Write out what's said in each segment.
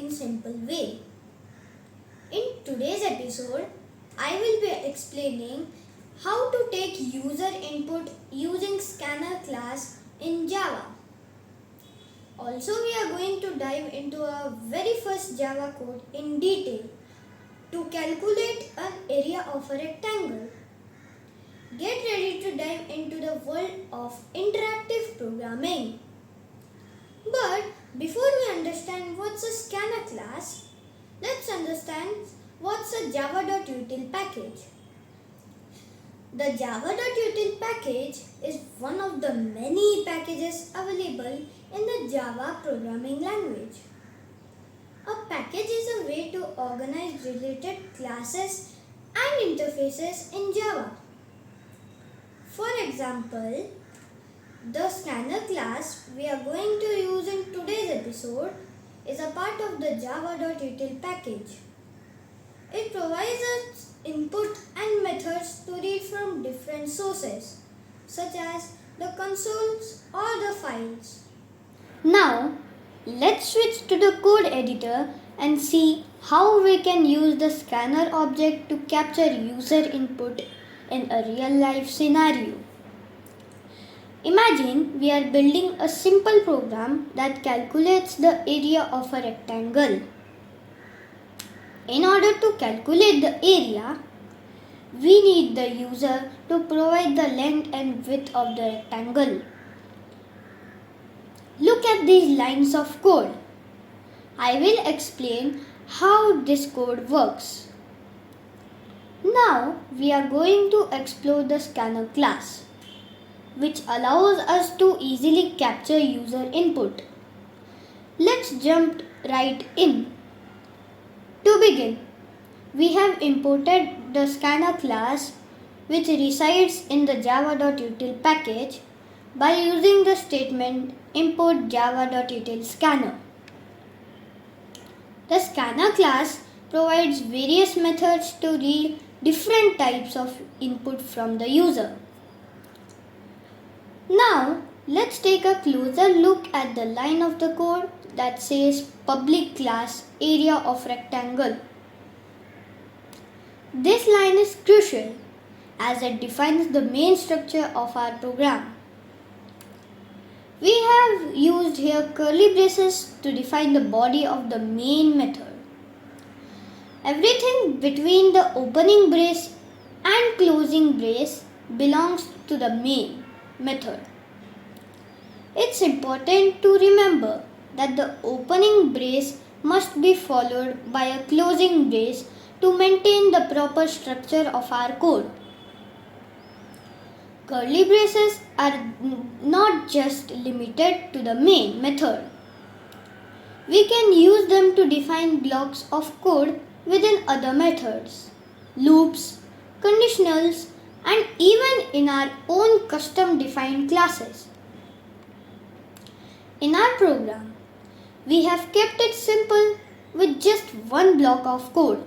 in simple way. In today's episode, I will be explaining how to take user input using scanner class in Java. Also, we are going to dive into our very first Java code in detail to calculate an area of a rectangle. Get ready to dive into the world of interactive programming. But before we understand what's a scanner class, let's understand what's a java.util package. The java.util package is one of the many packages available in the Java programming language. A package is a way to organize related classes and interfaces in Java. For example, the scanner class we are going to use in today's episode is a part of the java.util package. It provides us input and methods to read from different sources, such as the consoles or the files. Now, let's switch to the code editor and see how we can use the scanner object to capture user input in a real-life scenario. Imagine we are building a simple program that calculates the area of a rectangle. In order to calculate the area, we need the user to provide the length and width of the rectangle. Look at these lines of code. I will explain how this code works. Now we are going to explore the scanner class, which allows us to easily capture user input. Let's jump right in. To begin, we have imported the scanner class which resides in the java.util package by using the statement import java.util scanner. The scanner class provides various methods to read different types of input from the user. Now, let's take a closer look at the line of the code that says public class area of rectangle. This line is crucial as it defines the main structure of our program. We have used here curly braces to define the body of the main method. Everything between the opening brace and closing brace belongs to the main method. It's important to remember that the opening brace must be followed by a closing brace to maintain the proper structure of our code. Curly braces are not just limited to the main method. We can use them to define blocks of code within other methods, loops, conditionals, and even in our own custom defined classes. In our program, we have kept it simple with just one block of code.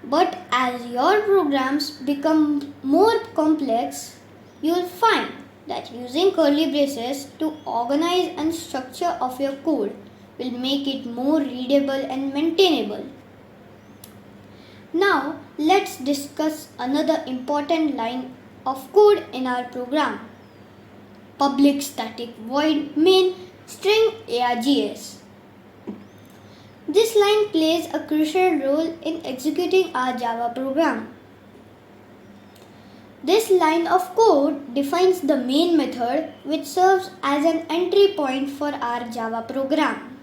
But as your programs become more complex, you will find that using curly braces to organize and structure of your code will make it more readable and maintainable. Now, let's discuss another important line of code in our program. Public static void main string args. This line plays a crucial role in executing our Java program. This line of code defines the main method which serves as an entry point for our Java program.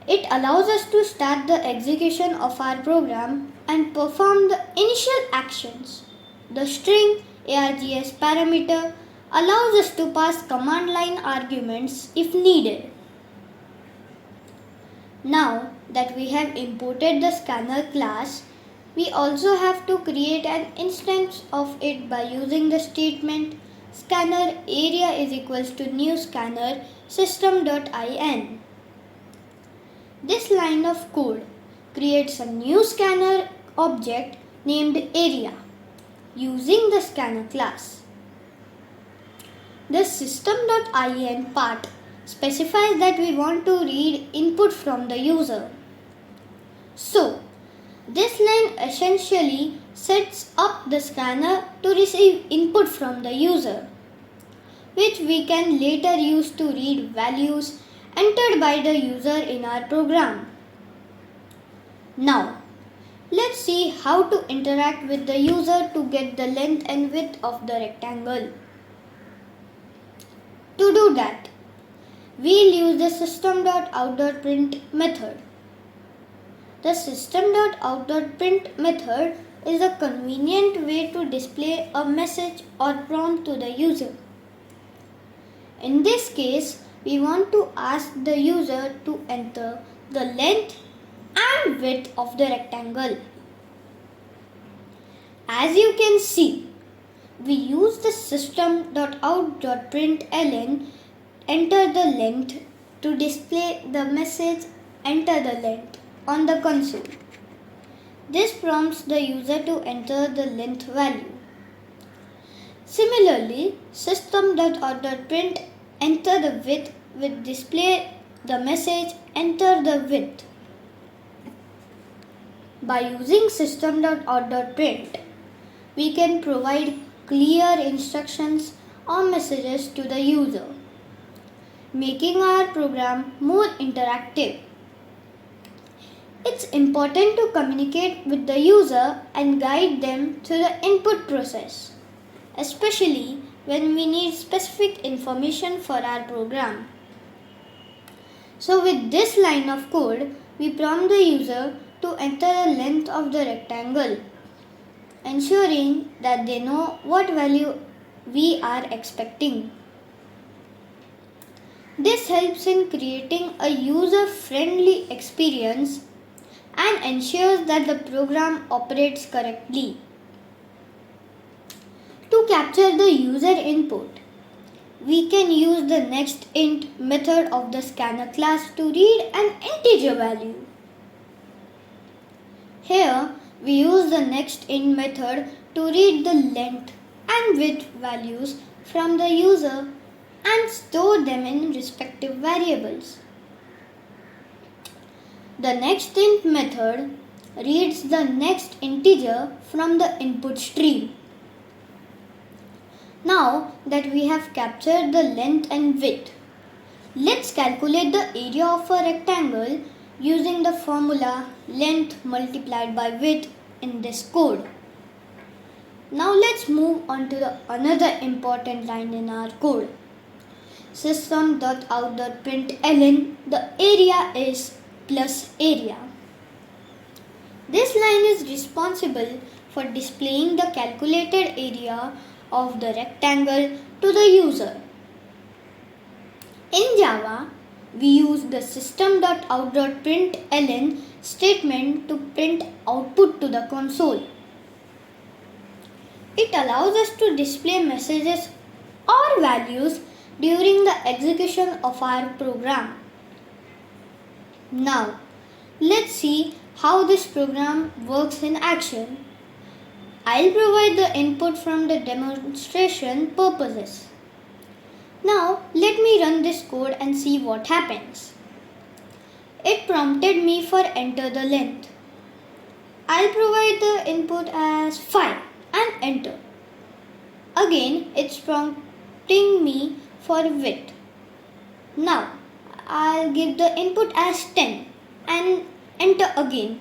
It allows us to start the execution of our program and perform the initial actions. The string args parameter allows us to pass command line arguments if needed. Now that we have imported the scanner class, we also have to create an instance of it by using the statement scanner area is equals to new scanner system.in. This line of code creates a new scanner object named area using the scanner class. The system.in part specifies that we want to read input from the user. So, this line essentially sets up the scanner to receive input from the user, which we can later use to read values entered by the user in our program. Now, let's see how to interact with the user to get the length and width of the rectangle. To do that, we'll use the system.out.print method. The system.out.print method is a convenient way to display a message or prompt to the user. In this case, we want to ask the user to enter the length and width of the rectangle. As you can see, we use the system.out.println enter the length to display the message enter the length on the console. This prompts the user to enter the length value. Similarly, system.out.print enter the width will display the message enter the width. By using system.out.print, we can provide clear instructions or messages to the user, making our program more interactive. It's important to communicate with the user and guide them through the input process, especially when we need specific information for our program. So with this line of code, we prompt the user to enter the length of the rectangle, ensuring that they know what value we are expecting. This helps in creating a user-friendly experience and ensures that the program operates correctly. To capture the user input, we can use the nextInt method of the scanner class to read an integer value. Here, we use the nextInt method to read the length and width values from the user and store them in respective variables. The nextInt method reads the next integer from the input stream. Now that we have captured the length and width, let's calculate the area of a rectangle using the formula length multiplied by width in this code. Now let's move on to another important line in our code. System.out.println the area is plus area. This line is responsible for displaying the calculated area of the rectangle to the user. In Java, we use the system.out.println statement to print output to the console. It allows us to display messages or values during the execution of our program. Now, let's see how this program works in action. I'll provide the input from the demonstration purposes. Now, let me run this code and see what happens. It prompted me for enter the length. I'll provide the input as 5 and enter. Again, it's prompting me for width. Now, I'll give the input as 10 and enter again.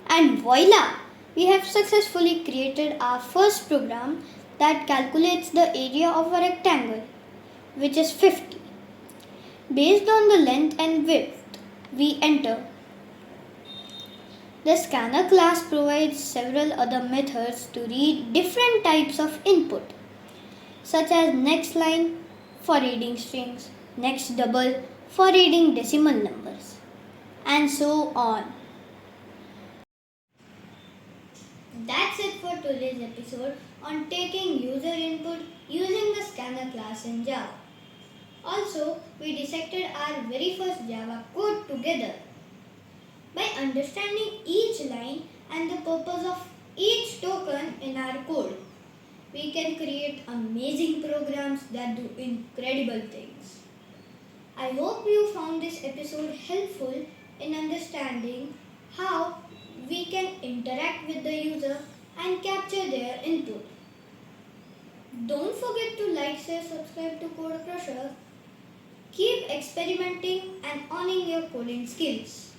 And voila! We have successfully created our first program that calculates the area of a rectangle, which is 50. Based on the length and width we enter. The scanner class provides several other methods to read different types of input, such as next line for reading strings, next double for reading decimal numbers, and so on. That's it for today's episode on taking user input using the scanner class in Java. Also, we dissected our very first Java code together. By understanding each line and the purpose of each token in our code, we can create amazing programs that do incredible things. I hope you found this episode helpful in understanding how we can interact with the user and capture their input. Don't forget to like, share, subscribe to Code Crusher. Keep experimenting and owning your coding skills.